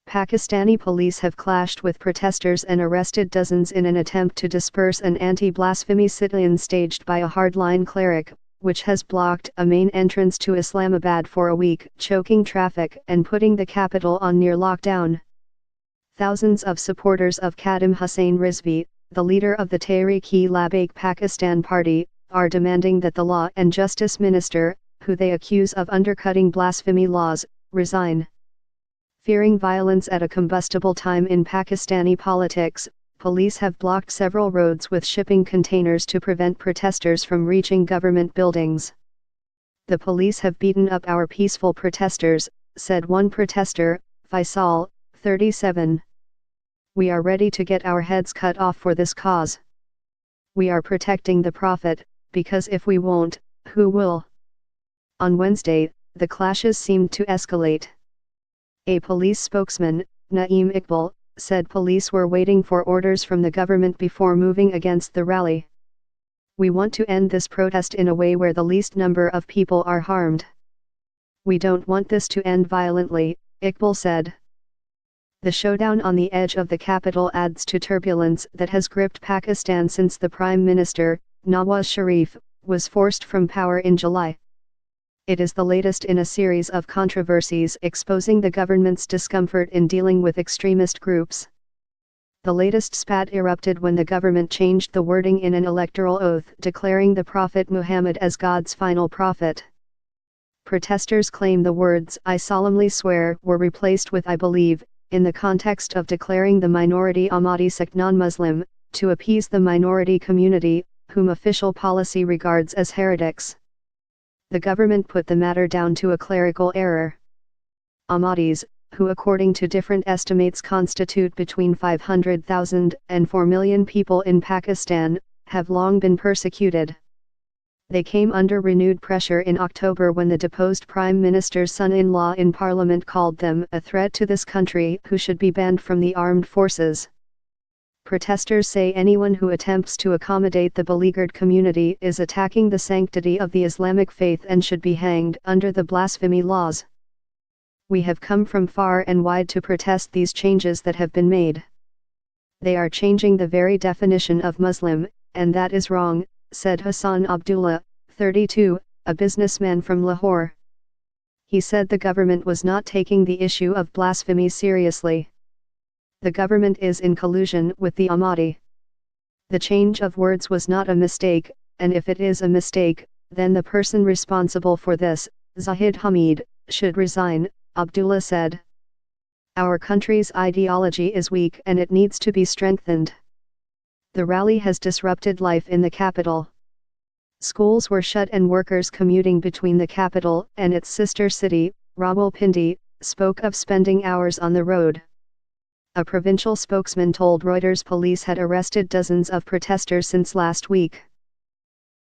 Pakistani police have clashed with protesters and arrested dozens in an attempt to disperse an anti-blasphemy sit-in staged by a hardline cleric, which has blocked a main entrance to Islamabad for a week, choking traffic and putting the capital on near lockdown. Thousands of supporters of Khadim Hussain Rizvi, the leader of the Tehreek-e-Labbaik Pakistan party, are demanding that the Law and Justice Minister, who they accuse of undercutting blasphemy laws, resign. Fearing violence at a combustible time in Pakistani politics, police have blocked several roads with shipping containers to prevent protesters from reaching government buildings. "The police have beaten up our peaceful protesters," said one protester, Faisal, 37. "We are ready to get our heads cut off for this cause. We are protecting the Prophet, because if we won't, who will?" On Wednesday, the clashes seemed to escalate. A police spokesman, Naeem Iqbal, said police were waiting for orders from the government before moving against the rally. "We want to end this protest in a way where the least number of people are harmed. We don't want this to end violently," Iqbal said. The showdown on the edge of the capital adds to turbulence that has gripped Pakistan since the Prime Minister, Nawaz Sharif, was forced from power in July. It is the latest in a series of controversies exposing the government's discomfort in dealing with extremist groups. The latest spat erupted when the government changed the wording in an electoral oath declaring the Prophet Muhammad as God's final prophet. Protesters claim the words "I solemnly swear" were replaced with "I believe," in the context of declaring the minority Ahmadi sect non-Muslim, to appease the minority community, whom official policy regards as heretics. The government put the matter down to a clerical error. Ahmadis, who according to different estimates constitute between 500,000 and 4 million people in Pakistan, have long been persecuted. They came under renewed pressure in October when the deposed Prime Minister's son-in-law in Parliament called them a threat to this country who should be banned from the armed forces. Protesters say anyone who attempts to accommodate the beleaguered community is attacking the sanctity of the Islamic faith and should be hanged under the blasphemy laws. "We have come from far and wide to protest these changes that have been made. They are changing the very definition of Muslim, and that is wrong," said Hassan Abdullah, 32, a businessman from Lahore. He said the government was not taking the issue of blasphemy seriously. "The government is in collusion with the Ahmadi. The change of words was not a mistake, and if it is a mistake, then the person responsible for this, Zahid Hamid, should resign," Abdullah said. "Our country's ideology is weak and it needs to be strengthened." The rally has disrupted life in the capital. Schools were shut and workers commuting between the capital and its sister city, Rawalpindi, spoke of spending hours on the road. A provincial spokesman told Reuters police had arrested dozens of protesters since last week.